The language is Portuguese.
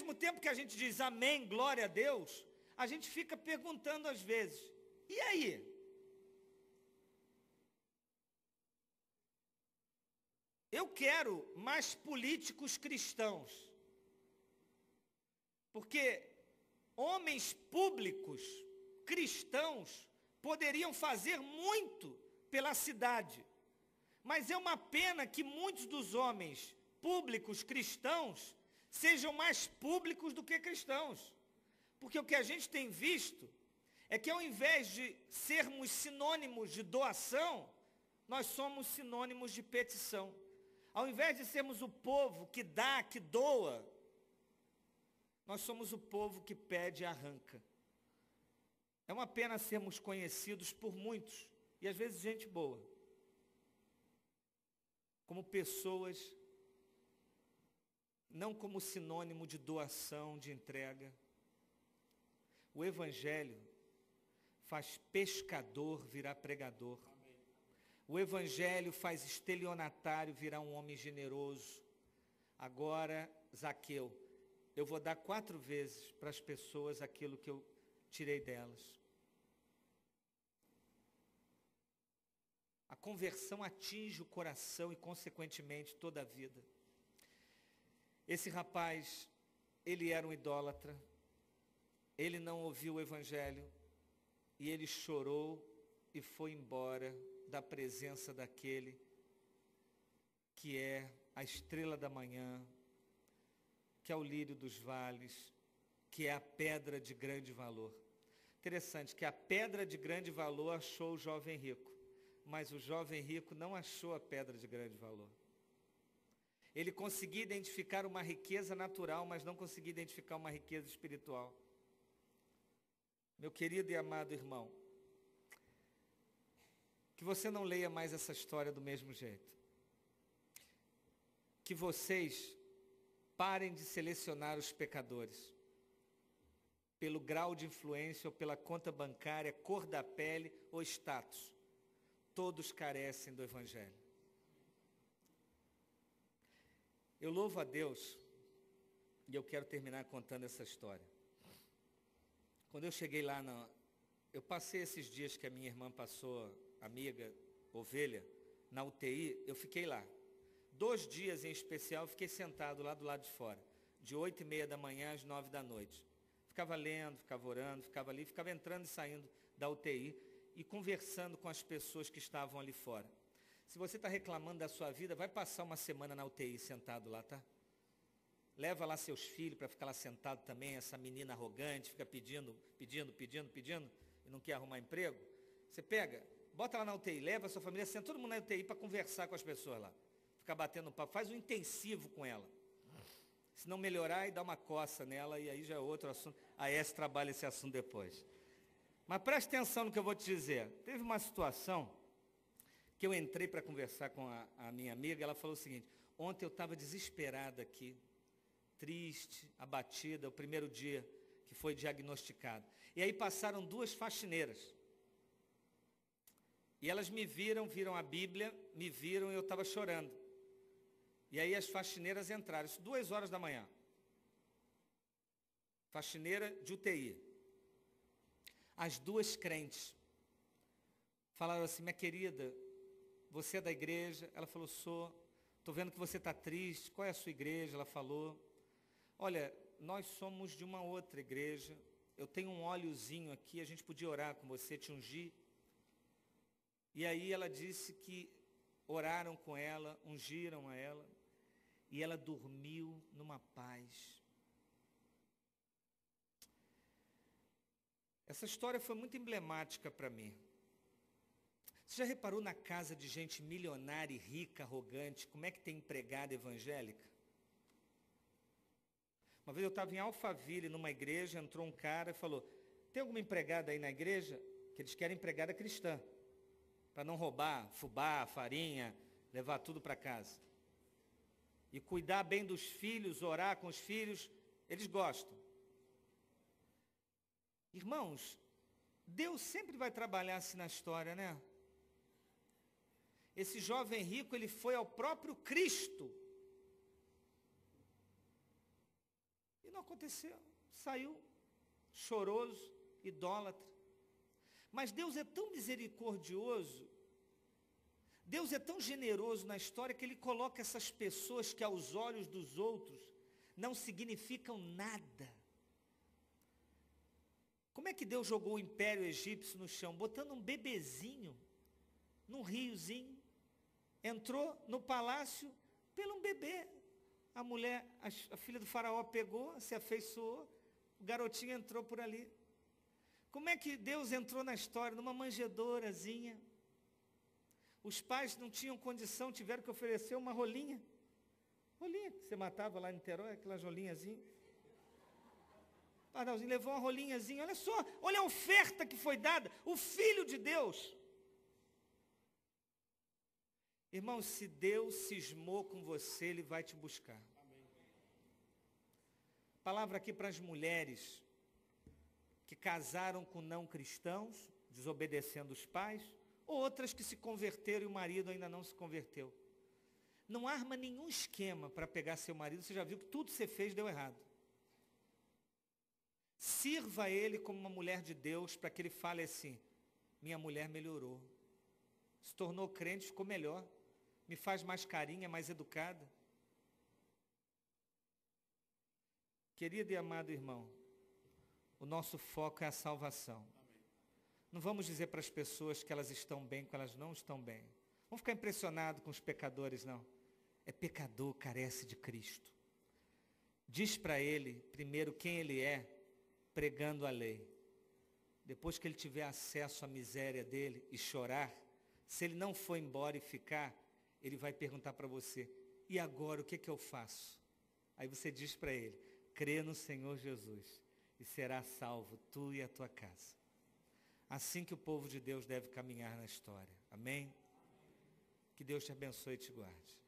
mesmo tempo que a gente diz amém, glória a Deus, a gente fica perguntando às vezes, e aí? Eu quero mais políticos cristãos, porque homens públicos cristãos poderiam fazer muito pela cidade, mas é uma pena que muitos dos homens públicos cristãos sejam mais públicos do que cristãos, porque o que a gente tem visto é que ao invés de sermos sinônimos de doação, nós somos sinônimos de petição. Ao invés de sermos o povo que dá, que doa, nós somos o povo que pede e arranca. É uma pena sermos conhecidos por muitos, e às vezes gente boa, como pessoas, não como sinônimo de doação, de entrega. O Evangelho faz pescador virar pregador. O Evangelho faz estelionatário virar um homem generoso. Agora, Zaqueu, eu vou dar 4 vezes para as pessoas aquilo que eu tirei delas. A conversão atinge o coração e, consequentemente, toda a vida. Esse rapaz, ele era um idólatra, ele não ouviu o Evangelho, e ele chorou e foi embora da presença daquele que é a estrela da manhã, que é o lírio dos vales, que é a pedra de grande valor. Interessante que a pedra de grande valor achou o jovem rico, mas o jovem rico não achou a pedra de grande valor. Ele conseguia identificar uma riqueza natural, mas não conseguia identificar uma riqueza espiritual. Meu querido e amado irmão, que você não leia mais essa história do mesmo jeito. Que vocês parem de selecionar os pecadores pelo grau de influência ou pela conta bancária, cor da pele ou status. Todos carecem do Evangelho. Eu louvo a Deus, e eu quero terminar contando essa história. Quando eu cheguei lá, eu passei esses dias que a minha irmã passou, amiga, ovelha, na UTI, eu fiquei lá. 2 dias em especial, eu fiquei sentado lá do lado de fora, de 8h30 da manhã às 9 da noite. Ficava lendo, ficava orando, ficava ali, ficava entrando e saindo da UTI e conversando com as pessoas que estavam ali fora. Se você está reclamando da sua vida, vai passar uma semana na UTI sentado lá, tá? Leva lá seus filhos para ficar lá sentado também, essa menina arrogante, fica pedindo, e não quer arrumar emprego. Você pega, bota lá na UTI, leva a sua família, senta todo mundo na UTI para conversar com as pessoas lá. Ficar batendo papo, faz um intensivo com ela. Se não melhorar, e dá uma coça nela, e aí já é outro assunto. A S trabalha esse assunto depois. Mas preste atenção no que eu vou te dizer. Teve uma situação que eu entrei para conversar com a minha amiga, ela falou o seguinte: ontem eu estava desesperada aqui, triste, abatida, o primeiro dia que foi diagnosticado. E aí passaram 2 faxineiras. E elas me viram a Bíblia, me viram e eu estava chorando. E aí as faxineiras entraram, isso 2 horas da manhã. Faxineira de UTI. As 2 crentes falaram assim: minha querida, você é da igreja? Ela falou: sou. Estou vendo que você está triste. Qual é a sua igreja? Ela falou: olha, nós somos de uma outra igreja. Eu tenho um óleozinho aqui, a gente podia orar com você, te ungir. E aí ela disse que oraram com ela, ungiram a ela, e ela dormiu numa paz. Essa história foi muito emblemática para mim. Você já reparou na casa de gente milionária e rica, arrogante, como é que tem empregada evangélica? Uma vez eu estava em Alphaville, numa igreja, entrou um cara e falou: tem alguma empregada aí na igreja? Que eles querem empregada cristã, para não roubar fubá, farinha, levar tudo para casa. E cuidar bem dos filhos, orar com os filhos, eles gostam. Irmãos, Deus sempre vai trabalhar assim na história, né? Esse jovem rico, ele foi ao próprio Cristo. E não aconteceu. Saiu choroso, idólatra. Mas Deus é tão misericordioso, Deus é tão generoso na história que Ele coloca essas pessoas que aos olhos dos outros não significam nada. Como é que Deus jogou o império egípcio no chão? Botando um bebezinho num riozinho. Entrou no palácio pelo um bebê. A mulher, a filha do faraó pegou, se afeiçoou, o garotinho entrou por ali. Como é que Deus entrou na história? Numa manjedourazinha. Os pais não tinham condição, tiveram que oferecer uma rolinha. Rolinha que você matava lá em Niterói, aquelas rolinhazinhas. Pardalzinho levou uma rolinhazinha, olha só, olha a oferta que foi dada, o Filho de Deus. Irmão, se Deus cismou com você, Ele vai te buscar. Amém. Palavra aqui para as mulheres que casaram com não cristãos, desobedecendo os pais, ou outras que se converteram e o marido ainda não se converteu. Não arma nenhum esquema para pegar seu marido, você já viu que tudo que você fez deu errado. Sirva ele como uma mulher de Deus, para que ele fale assim, minha mulher melhorou, se tornou crente, ficou melhor, me faz mais carinha, mais educada. Querido e amado irmão, o nosso foco é a salvação. Não vamos dizer para as pessoas que elas estão bem, que elas não estão bem. Vamos ficar impressionados com os pecadores, não. É pecador, carece de Cristo. Diz para ele, primeiro, quem ele é, pregando a lei. Depois que ele tiver acesso à miséria dele e chorar, se ele não for embora e ficar, ele vai perguntar para você, e agora o que eu faço? Aí você diz para ele, crê no Senhor Jesus e será salvo tu e a tua casa. Assim que o povo de Deus deve caminhar na história. Amém? Que Deus te abençoe e te guarde.